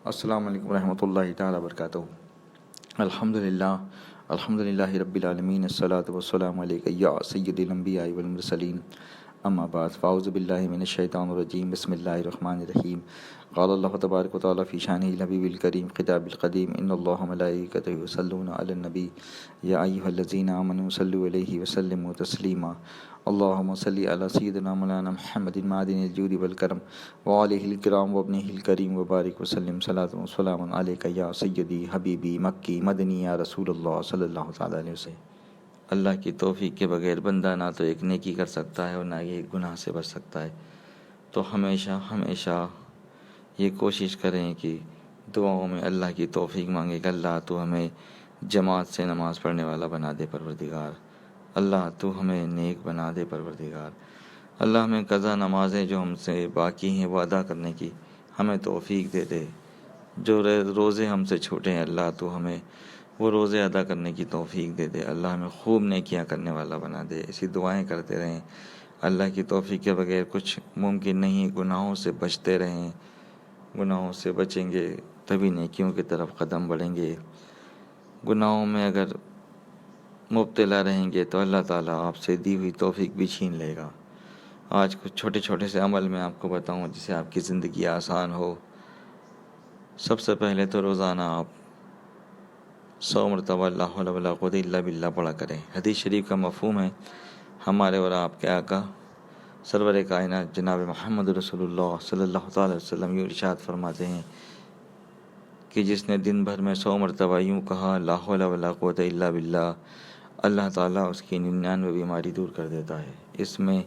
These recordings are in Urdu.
السلام علیکم ورحمۃ اللہ تعالیٰ وبرکاتہ۔ الحمدللہ رب العالمین، الصلاۃ والسلام علیک یا سید الانبیاء والمرسلین، اما بعد، فاعوذ باللہ من الشیطان الرجیم، بسم اللہ الرحمن الرحیم۔ قال اللہ تبارک و تعالیٰ فی شانہ الحبیب الکریم خطاب القدیم، ان اللہ ملائکتہ یصلون علی النبی یا ایھا الذین آمنوا صلوا علیہ وسلموا تسلیما۔ اللہم صلی علی سیدنا مولانا محمد معدن الجود والکرم وآلہ الکرام وابنہ الکریم وبارک وسلم صلاۃ و سلام علیک یا سیدی حبیبی مکی مدنی یا رسول اللہ صلی اللہ تعالیٰ علیہ وسلم۔ اللہ کی توفیق کے بغیر بندہ نہ تو ایک نیکی کر سکتا ہے اور نہ یہ گناہ سے بچ سکتا ہے، تو ہمیشہ یہ کوشش کریں کہ دعاؤں میں اللہ کی توفیق مانگے کہ اللہ تو ہمیں جماعت سے نماز پڑھنے والا بنا دے پروردگار، اللہ تو ہمیں نیک بنا دے پروردگار، اللہ ہمیں قضا نمازیں جو ہم سے باقی ہیں وہ ادا کرنے کی ہمیں توفیق دے دے، جو روزے ہم سے چھوٹے ہیں اللہ تو ہمیں وہ روزے ادا کرنے کی توفیق دے دے، اللہ ہمیں خوب نیکیاں کرنے والا بنا دے۔ ایسی دعائیں کرتے رہیں، اللہ کی توفیق کے بغیر کچھ ممکن نہیں، گناہوں سے بچتے رہیں، گناہوں سے بچیں گے تبھی نیکیوں کی طرف قدم بڑھیں گے۔ گناہوں میں اگر مبتلا رہیں گے تو اللہ تعالیٰ آپ سے دی ہوئی توفیق بھی چھین لے گا۔ آج کچھ چھوٹے سے عمل میں آپ کو بتاؤں جس سے آپ کی زندگی آسان ہو۔ سب سے پہلے تو روزانہ آپ 100 مرتبہ لا حول ولا قوت الا باللہ پڑھا کریں۔ حدیث شریف کا مفہوم ہے، ہمارے اور آپ کے آقا سرور کائنات جناب محمد رسول اللہ صلی اللہ تعالی وسلم یوں ارشاد فرماتے ہیں کہ جس نے دن بھر میں 100 مرتبہ یوں کہا لا حول ولا قوت الا باللہ، اللہ تعالیٰ اس کی 99 بیماری دور کر دیتا ہے۔ اس میں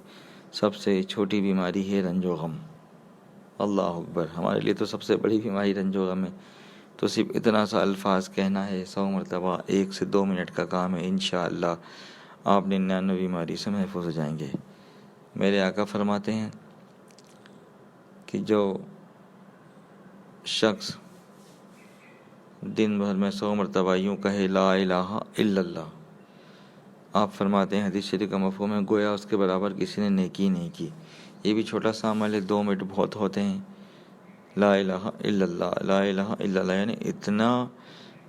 سب سے چھوٹی بیماری ہے رنج و غم۔ اللہ اکبر، ہمارے لیے تو سب سے بڑی بیماری رنج و غم ہے، تو صرف اتنا سا الفاظ کہنا ہے 100 مرتبہ، 1 سے 2 منٹ کا کام ہے، انشاءاللہ آپ 99 بیماری سے محفوظ ہو جائیں گے۔ میرے آقا فرماتے ہیں کہ جو شخص دن بھر میں 100 مرتبہ یوں کہے لا الہ الا اللہ، آپ فرماتے ہیں حدیث شریف کا مفہوم ہے گویا اس کے برابر کسی نے نیکی نہیں کی۔ یہ بھی چھوٹا سا عمل ہے، 2 منٹ بہت ہوتے ہیں۔ لا الہ الا اللہ، لا الہ الا اللہ، یعنی اتنا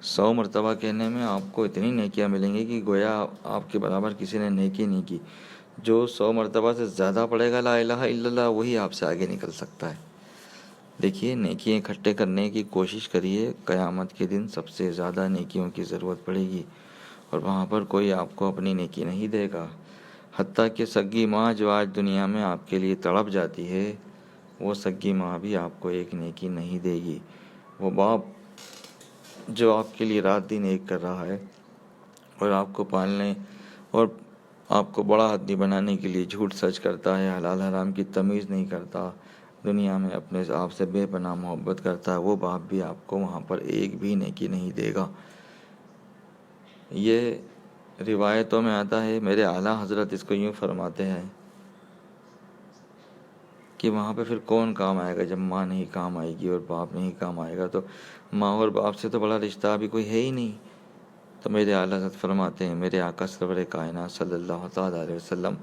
100 مرتبہ کہنے میں آپ کو اتنی نیکیاں ملیں گی کہ گویا آپ کے برابر کسی نے نیکی نہیں کی۔ جو 100 مرتبہ سے زیادہ پڑھے گا لا الہ الا اللہ وہی آپ سے آگے نکل سکتا ہے۔ دیکھیے، نیکیاں اکٹھے کرنے کی کوشش کریے، قیامت کے دن سب سے زیادہ نیکیوں کی ضرورت پڑے گی اور وہاں پر کوئی آپ کو اپنی نیکی نہیں دے گا۔ حتیٰ کہ سگی ماں جو آج دنیا میں آپ کے لیے تڑپ جاتی ہے، وہ سگی ماں بھی آپ کو ایک نیکی نہیں دے گی۔ وہ باپ جو آپ کے لیے رات دن ایک کر رہا ہے اور آپ کو پالنے اور آپ کو بڑا آدمی بنانے کے لیے جھوٹ سچ کرتا ہے، حلال حرام کی تمیز نہیں کرتا، دنیا میں اپنے آپ سے بے پناہ محبت کرتا ہے، وہ باپ بھی آپ کو وہاں پر ایک بھی نیکی نہیں دے گا۔ یہ روایتوں میں آتا ہے، میرے اعلیٰ حضرت اس کو یوں فرماتے ہیں کہ وہاں پہ پھر کون کام آئے گا جب ماں نہیں کام آئے گی اور باپ نہیں کام آئے گا، تو ماں اور باپ سے تو بڑا رشتہ ابھی کوئی ہے ہی نہیں۔ تو میرے اعلیٰ حضرت فرماتے ہیں میرے آقا سرور کائنات صلی اللہ تعالیٰ علیہ وسلم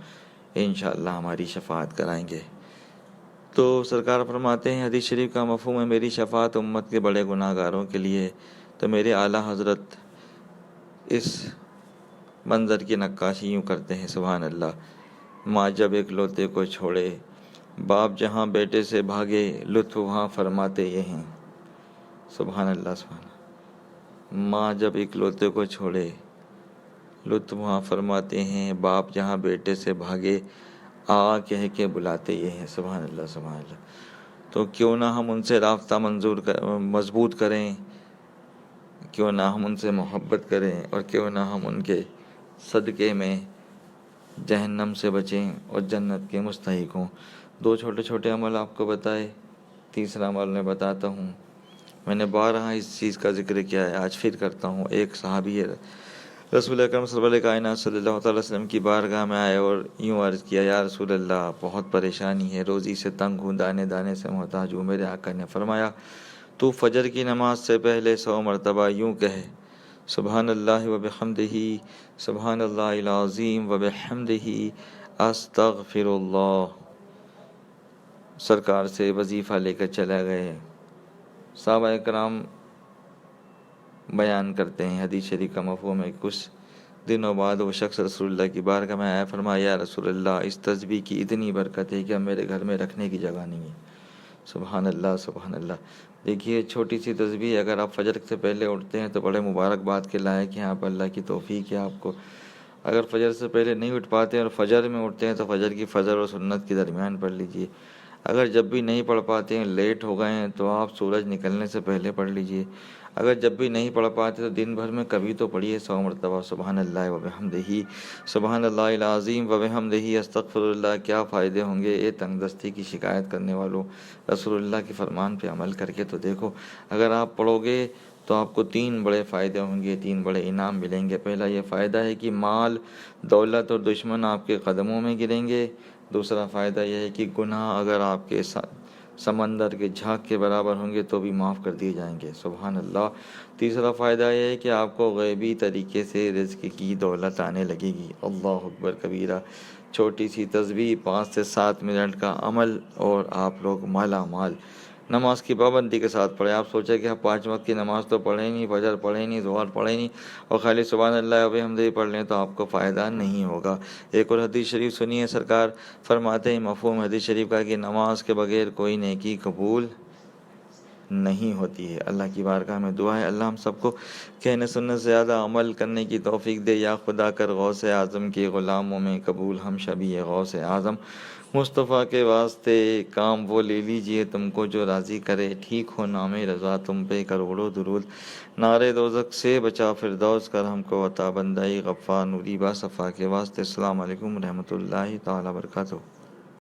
انشاءاللہ ہماری شفاعت کرائیں گے۔ تو سرکار فرماتے ہیں حدیث شریف کا مفہوم ہے میری شفاعت امت کے بڑے گناہ گاروں کے لیے۔ تو میرے اعلیٰ حضرت اس منظر کی نقاشی یوں کرتے ہیں، سبحان اللہ، ماں جب ایک لوتے کو چھوڑے، باپ جہاں بیٹے سے بھاگے، لطف وہاں فرماتے یہ ہیں۔ سبحان اللہ، سبحان اللہ، ماں جب ایک لوتے کو چھوڑے، لطف وہاں فرماتے ہیں، باپ جہاں بیٹے سے بھاگے، آ کہہ کے بلاتے یہ ہیں۔ سبحان اللہ، سبحان اللہ۔ تو کیوں نہ ہم ان سے رابطہ مضبوط کریں، کیوں نہ ہم ان سے محبت کریں، اور کیوں نہ ہم ان کے صدقے میں جہنم سے بچیں اور جنت کے مستحق ہوں۔ 2 چھوٹے عمل آپ کو بتائے، تیسرا عمل میں بتاتا ہوں۔ میں نے بارہا اس چیز کا ذکر کیا ہے، آج پھر کرتا ہوں۔ ایک صحابی ہے رسول اکرم صلی اللہ علیہ کائنات صلی اللہ تعالی وسلم کی بارگاہ میں آئے اور یوں عرض کیا، یا رسول اللہ بہت پریشانی ہے، روزی سے تنگ ہوں، دانے دانے سے محتاج ہوں۔ میرے آقا نے فرمایا تو فجر کی نماز سے پہلے 100 مرتبہ یوں کہے، سبحان اللہ و بحمدہ، سبحان اللہ العظیم و بحمدہ، استغفر اللہ۔ سرکار سے وظیفہ لے کر چلے گئے، صحابہ کرام بیان کرتے ہیں، حدیث شریف کا مفہوم ہے، کچھ دنوں بعد وہ شخص رسول اللہ کی بارگاہ میں آیا، فرمایا یا رسول اللہ اس تسبیح کی اتنی برکت ہے کہ اب میرے گھر میں رکھنے کی جگہ نہیں ہے۔ سبحان اللہ سبحان اللہ۔ دیکھیے چھوٹی سی تسبیح اگر آپ فجر سے پہلے اٹھتے ہیں تو بڑے مبارکباد کے لائق ہیں آپ، اللہ کی توفیق ہے آپ کو۔ اگر فجر سے پہلے نہیں اٹھ پاتے اور فجر میں اٹھتے ہیں تو فجر کی فجر اور سنت کے درمیان پڑھ لیجئے۔ اگر جب بھی نہیں پڑھ پاتے ہیں، لیٹ ہو گئے ہیں، تو آپ سورج نکلنے سے پہلے پڑھ لیجئے۔ اگر جب بھی نہیں پڑھ پاتے تو دن بھر میں کبھی تو پڑھیے 100 مرتبہ سبحان اللہ و بحمدہ، سبحان اللہ العظیم و بحمدہ، استغفر اللہ۔ کیا فائدے ہوں گے اے تنگ دستی کی شکایت کرنے والوں، رسول اللہ کے فرمان پہ عمل کر کے تو دیکھو۔ اگر آپ پڑھو گے تو آپ کو 3 بڑے فائدے ہوں گے، 3 بڑے انعام ملیں گے۔ پہلا یہ فائدہ ہے کہ مال، دولت اور دشمن آپ کے قدموں میں گریں گے۔ دوسرا فائدہ یہ ہے کہ گناہ اگر آپ کے سمندر کے جھاگ کے برابر ہوں گے تو بھی معاف کر دیے جائیں گے، سبحان اللہ۔ تیسرا فائدہ یہ ہے کہ آپ کو غیبی طریقے سے رزق کی دولت آنے لگے گی، اللہ اکبر کبیرہ۔ چھوٹی سی تسبیح 5 سے 7 منٹ کا عمل اور آپ لوگ مالا مال۔ نماز کی پابندی کے ساتھ پڑھیں۔ آپ سوچیں کہ ہم 5 وقت کی نماز تو پڑھیں نہیں، فجر پڑھیں نہیں، ظہر پڑھیں نہیں، اور خالی سبحان اللہ و بحمدہ پڑھ لیں تو آپ کو فائدہ نہیں ہوگا۔ ایک اور حدیث شریف سنیے، سرکار فرماتے ہیں مفہوم حدیث شریف کا کہ نماز کے بغیر کوئی نیکی قبول نہیں ہوتی ہے۔ اللہ کی بارگاہ میں دعا ہے اللہ ہم سب کو کہنے سننے سے زیادہ عمل کرنے کی توفیق دے۔ یا خدا کر غوث اعظم کے غلاموں میں قبول ہم شبیہ غوث اعظم، مصطفیٰ کے واسطے کام وہ لے لیجئے تم کو جو راضی کرے، ٹھیک ہو نام رضا تم پہ کروڑوں درود، نارے دوزخ سے بچا فردوس کر ہم کو عطا بندائی غفار نوری با صفا کے واسطے۔ السلام علیکم ورحمۃ اللہ تعالیٰ وبرکاتہ۔